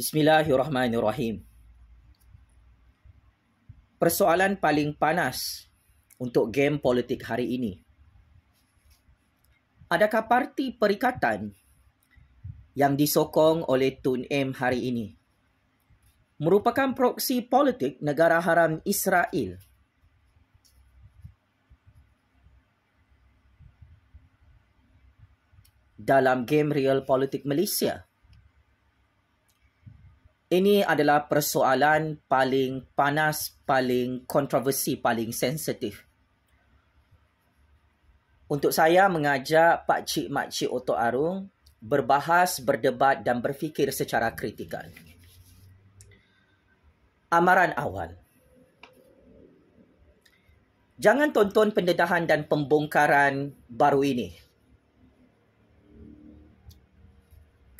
Bismillahirrahmanirrahim. Persoalan paling panas untuk game politik hari ini. Adakah parti perikatan yang disokong oleh Tun M hari ini merupakan proksi politik negara haram Israel? Dalam game real politik Malaysia? Ini adalah persoalan paling panas, paling kontroversi, paling sensitif. Untuk saya mengajak pakcik-makcik Otok Arung berbahas, berdebat dan berfikir secara kritikal. Amaran awal. Jangan tonton pendedahan dan pembongkaran baru ini.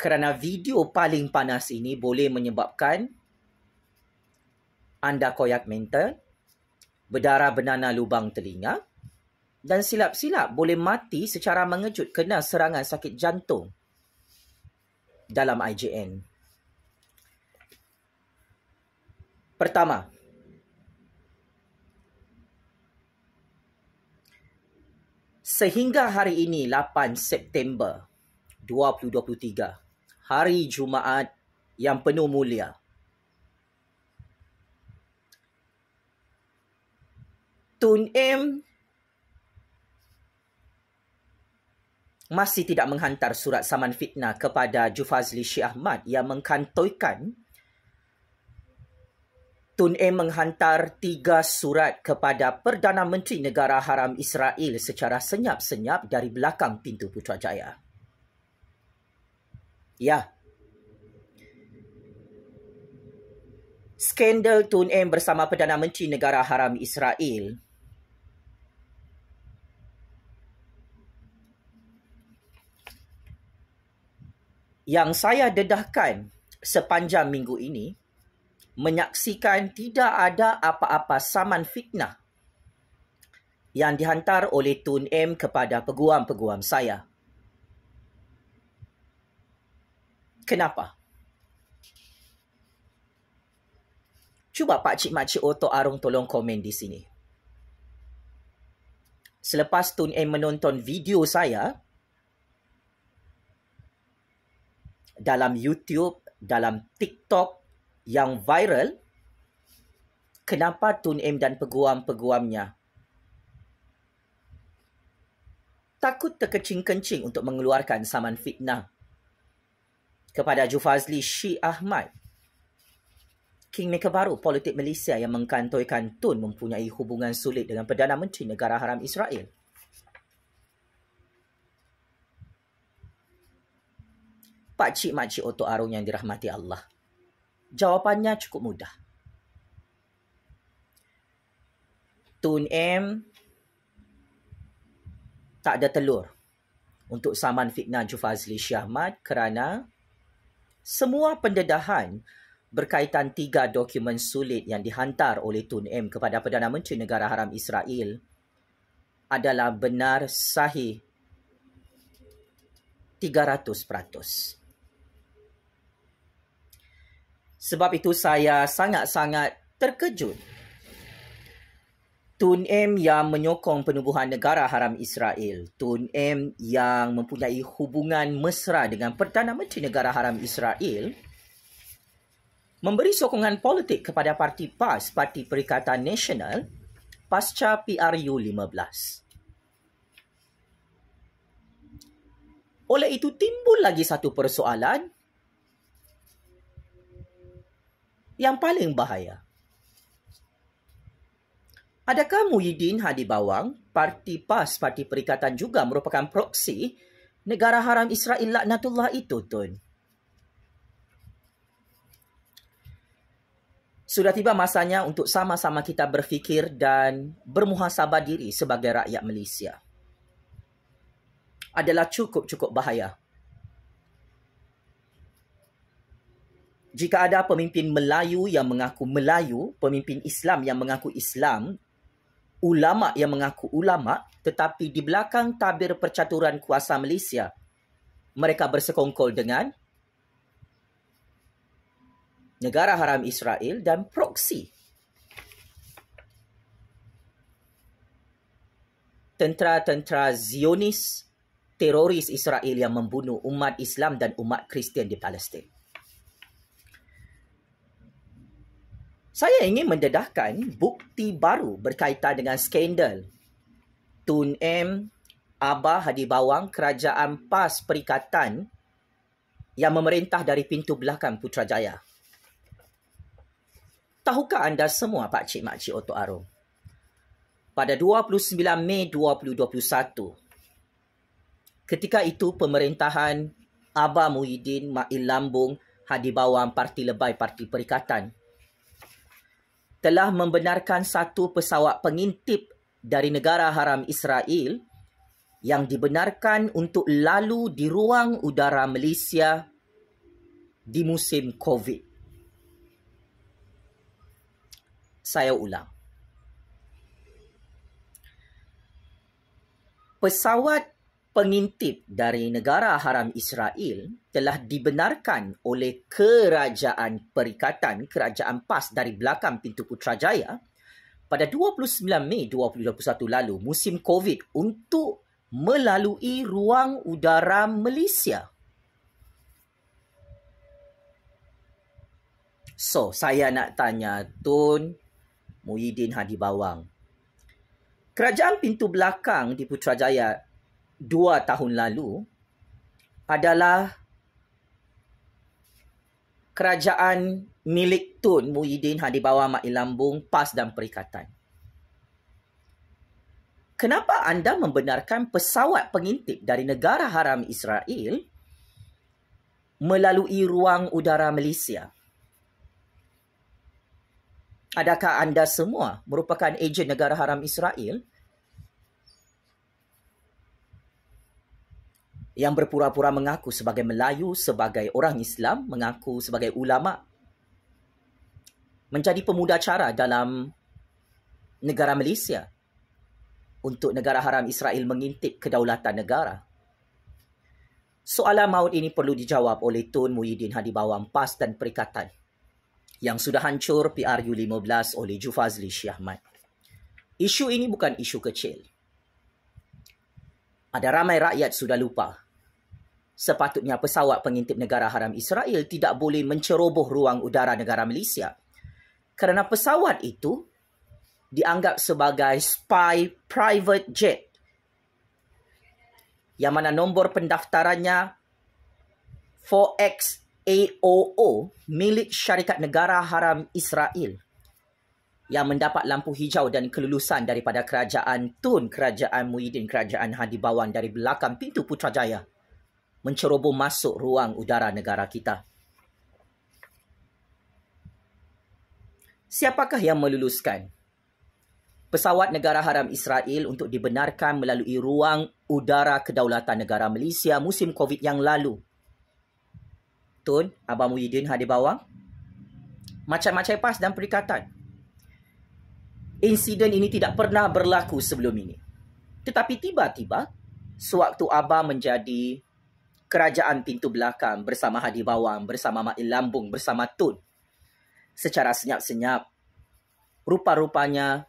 Kerana video paling panas ini boleh menyebabkan anda koyak mental, berdarah bernanah lubang telinga dan silap-silap boleh mati secara mengejut kena serangan sakit jantung dalam IJN. Pertama, sehingga hari ini 8 September 2023, hari Jumaat yang penuh mulia, Tun M masih tidak menghantar surat saman fitnah kepada Jufazli Syekh Ahmad yang mengkantoikan Tun M menghantar 3 surat kepada Perdana Menteri Negara Haram Israel secara senyap-senyap dari belakang pintu Putrajaya. Ya. Skandal Tun M bersama Perdana Menteri Negara Haram Israel yang saya dedahkan sepanjang minggu ini menyaksikan tidak ada apa-apa saman fitnah yang dihantar oleh Tun M kepada peguam-peguam saya. Kenapa? Cuba pakcik-makcik Otok Arung tolong komen di sini. Selepas Tun M menonton video saya dalam YouTube, dalam TikTok yang viral, kenapa Tun M dan peguam-peguamnya takut terkencing-kencing untuk mengeluarkan saman fitnah kepada Jufazli Syekh Ahmad, kingmaker baru politik Malaysia yang mengkantoikan Tun mempunyai hubungan sulit dengan Perdana Menteri Negara Haram Israel? Pakcik-makcik Otok Arung yang dirahmati Allah, jawapannya cukup mudah. Tun M tak ada telur untuk saman fitnah Jufazli Syekh Ahmad kerana semua pendedahan berkaitan 3 dokumen sulit yang dihantar oleh Tun M kepada Perdana Menteri Negara Haram Israel adalah benar sahih 300%. Sebab itu saya sangat-sangat terkejut. Tun M yang menyokong penubuhan negara haram Israel, Tun M yang mempunyai hubungan mesra dengan Perdana Menteri Negara Haram Israel, memberi sokongan politik kepada Parti PAS, Parti Perikatan Nasional, pasca PRU 15. Oleh itu timbul lagi satu persoalan yang paling bahaya. Adakah Muhyiddin Hadi Bawang, Parti PAS, Parti Perikatan juga merupakan proksi negara haram Israel laknatullah itu, Tun? Sudah tiba masanya untuk sama-sama kita berfikir dan bermuhasabah diri sebagai rakyat Malaysia. Adalah cukup-cukup bahaya. Jika ada pemimpin Melayu yang mengaku Melayu, pemimpin Islam yang mengaku Islam, ulama yang mengaku ulama, tetapi di belakang tabir percaturan kuasa Malaysia, mereka bersekongkol dengan negara haram Israel dan proksi tentera-tentera Zionis teroris Israel yang membunuh umat Islam dan umat Kristian di Palestin. Saya ingin mendedahkan bukti baru berkaitan dengan skandal Tun M, Abah Hadi Bawang, Kerajaan PAS Perikatan yang memerintah dari pintu belakang Putrajaya. Tahukah anda semua, pakcik makcik Otok Arum? Pada 29 Mei 2021, ketika itu pemerintahan Abah Muhyiddin Mail Lambung Hadi Bawang Parti Lebai Parti Perikatan telah membenarkan satu pesawat pengintip dari negara haram Israel yang dibenarkan untuk lalu di ruang udara Malaysia di musim COVID. Saya ulang. Pesawat pengintip dari negara haram Israel telah dibenarkan oleh Kerajaan Perikatan, Kerajaan PAS dari belakang pintu Putrajaya pada 29 Mei 2021 lalu, musim COVID, untuk melalui ruang udara Malaysia. So, saya nak tanya Tun Muhyiddin Hadi Bawang. Kerajaan pintu belakang di Putrajaya 2 tahun lalu adalah kerajaan milik Tun Muhyiddin Hadi Bawang Mail Lambung, PAS dan Perikatan. Kenapa anda membenarkan pesawat pengintip dari negara haram Israel melalui ruang udara Malaysia? Adakah anda semua merupakan ejen negara haram Israel yang berpura-pura mengaku sebagai Melayu, sebagai orang Islam, mengaku sebagai ulama, menjadi pemuda cara dalam negara Malaysia untuk negara haram Israel mengintip kedaulatan negara? Soalan maut ini perlu dijawab oleh Tun Muhyiddin Hadi Bawang, PAS dan Perikatan yang sudah hancur PRU15 oleh Jufazli Syahmat. Isu ini bukan isu kecil. Ada ramai rakyat sudah lupa. Sepatutnya pesawat pengintip negara haram Israel tidak boleh menceroboh ruang udara negara Malaysia kerana pesawat itu dianggap sebagai spy private jet yang mana nombor pendaftarannya 4XAOO milik syarikat negara haram Israel yang mendapat lampu hijau dan kelulusan daripada kerajaan Tun, Kerajaan Muhyiddin, Kerajaan Hadi Bawang dari belakang pintu Putrajaya menceroboh masuk ruang udara negara kita. Siapakah yang meluluskan pesawat negara haram Israel untuk dibenarkan melalui ruang udara kedaulatan negara Malaysia musim COVID yang lalu? Tun, Abah Muhyiddin Hadi Bawang, macam-macam PAS dan Perikatan. Insiden ini tidak pernah berlaku sebelum ini. Tetapi tiba-tiba, sewaktu Abah menjadi kerajaan pintu belakang bersama Hadi Bawang, bersama Mail Lambung, bersama Tun, secara senyap-senyap, rupa-rupanya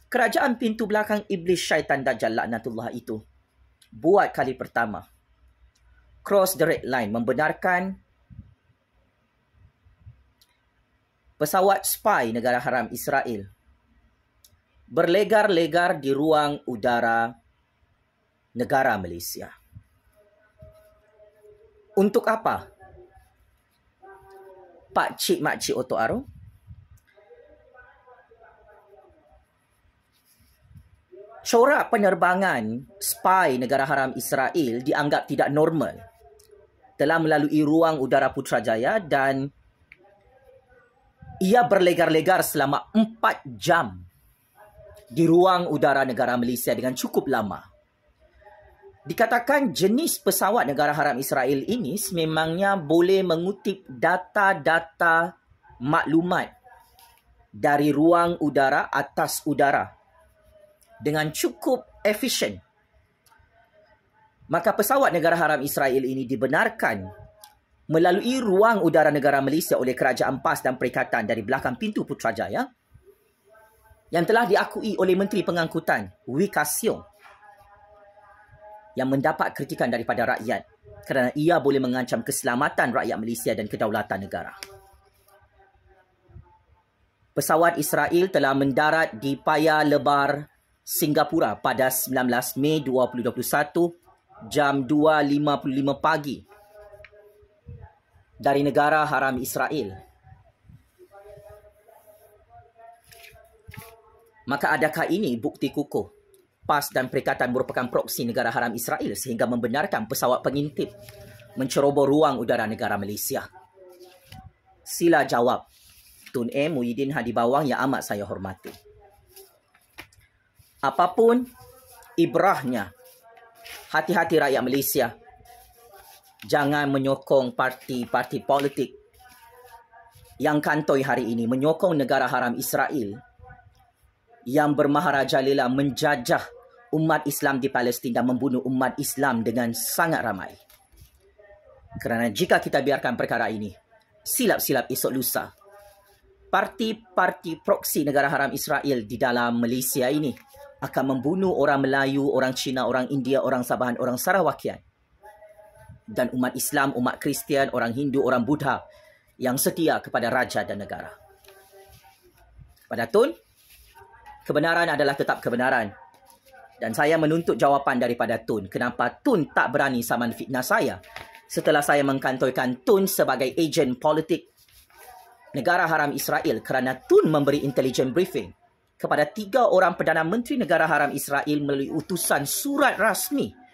kerajaan pintu belakang iblis syaitan Dajjal laknatullah itu buat kali pertama cross the red line, membenarkan pesawat spy negara haram Israel berlegar-legar di ruang udara negara Malaysia. Untuk apa? Pakcik makcik Otok Arum, corak penerbangan spy negara haram Israel dianggap tidak normal telah melalui ruang udara Putrajaya dan ia berlegar-legar selama 4 jam di ruang udara negara Malaysia dengan cukup lama. Dikatakan jenis pesawat negara haram Israel ini sememangnya boleh mengutip data-data maklumat dari ruang udara atas udara dengan cukup efisien. Maka pesawat negara haram Israel ini dibenarkan melalui ruang udara negara Malaysia oleh Kerajaan PAS dan Perikatan dari belakang pintu Putrajaya yang telah diakui oleh Menteri Pengangkutan Wee Ka Siong yang mendapat kritikan daripada rakyat kerana ia boleh mengancam keselamatan rakyat Malaysia dan kedaulatan negara. Pesawat Israel telah mendarat di Paya Lebar, Singapura pada 19 Mei 2021 jam 2.55 pagi dari negara haram Israel. Maka adakah ini bukti kukuh PAS dan Perikatan merupakan proksi negara haram Israel sehingga membenarkan pesawat pengintip menceroboh ruang udara negara Malaysia? Sila jawab, Tun M. Muhyiddin Hadi Bawang yang amat saya hormati. Apapun ibrahnya, hati-hati rakyat Malaysia. Jangan menyokong parti-parti politik yang kantoi hari ini menyokong negara haram Israel yang bermaharajalela menjajah umat Islam di Palestin dan membunuh umat Islam dengan sangat ramai. Kerana jika kita biarkan perkara ini, silap-silap esok lusa, parti-parti proksi negara haram Israel di dalam Malaysia ini akan membunuh orang Melayu, orang Cina, orang India, orang Sabahan, orang Sarawakian. Dan umat Islam, umat Kristian, orang Hindu, orang Buddha yang setia kepada raja dan negara. Pada Tun, kebenaran adalah tetap kebenaran. Dan saya menuntut jawapan daripada Tun. Kenapa Tun tak berani saman fitnah saya setelah saya mengkantoikan Tun sebagai ejen politik negara haram Israel kerana Tun memberi intelligence briefing kepada 3 orang Perdana Menteri negara haram Israel melalui utusan surat rasmi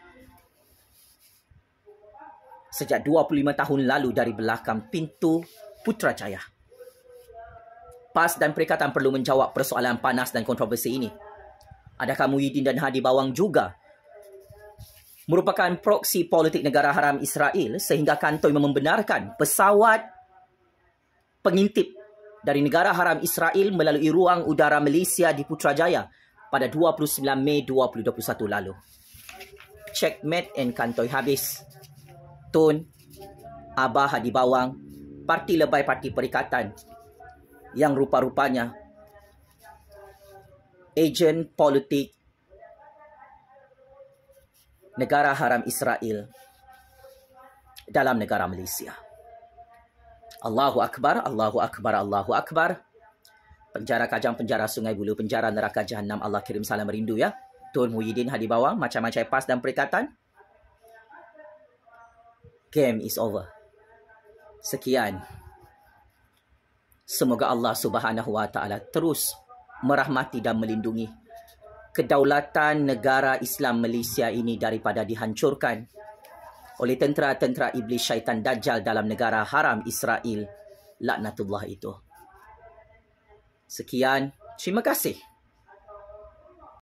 sejak 25 tahun lalu dari belakang pintu Putrajaya. PAS dan Perikatan perlu menjawab persoalan panas dan kontroversi ini. Adakah Muhyiddin dan Hadi Bawang juga merupakan proksi politik negara haram Israel sehingga kantoi membenarkan pesawat pengintip dari negara haram Israel melalui ruang udara Malaysia di Putrajaya pada 29 Mei 2021 lalu? Checkmate and kantoi habis. Tun, Abah Hadi Bawang, parti lebay parti Perikatan yang rupa-rupanya ejen politik negara haram Israel dalam negara Malaysia. Allahu Akbar, Allahu Akbar, Allahu Akbar. Penjara Kajang, penjara Sungai Buloh, penjara neraka Jahannam. Allah kirim salam rindu ya. Tun Muhyiddin Hadi Bawang, macam-macam PAS dan Perikatan. Game is over. Sekian. Semoga Allah Subhanahu Wa Taala terus merahmati dan melindungi kedaulatan negara Islam Malaysia ini daripada dihancurkan oleh tentera-tentera iblis syaitan Dajjal dalam negara haram Israel. Laknatullah itu. Sekian. Terima kasih.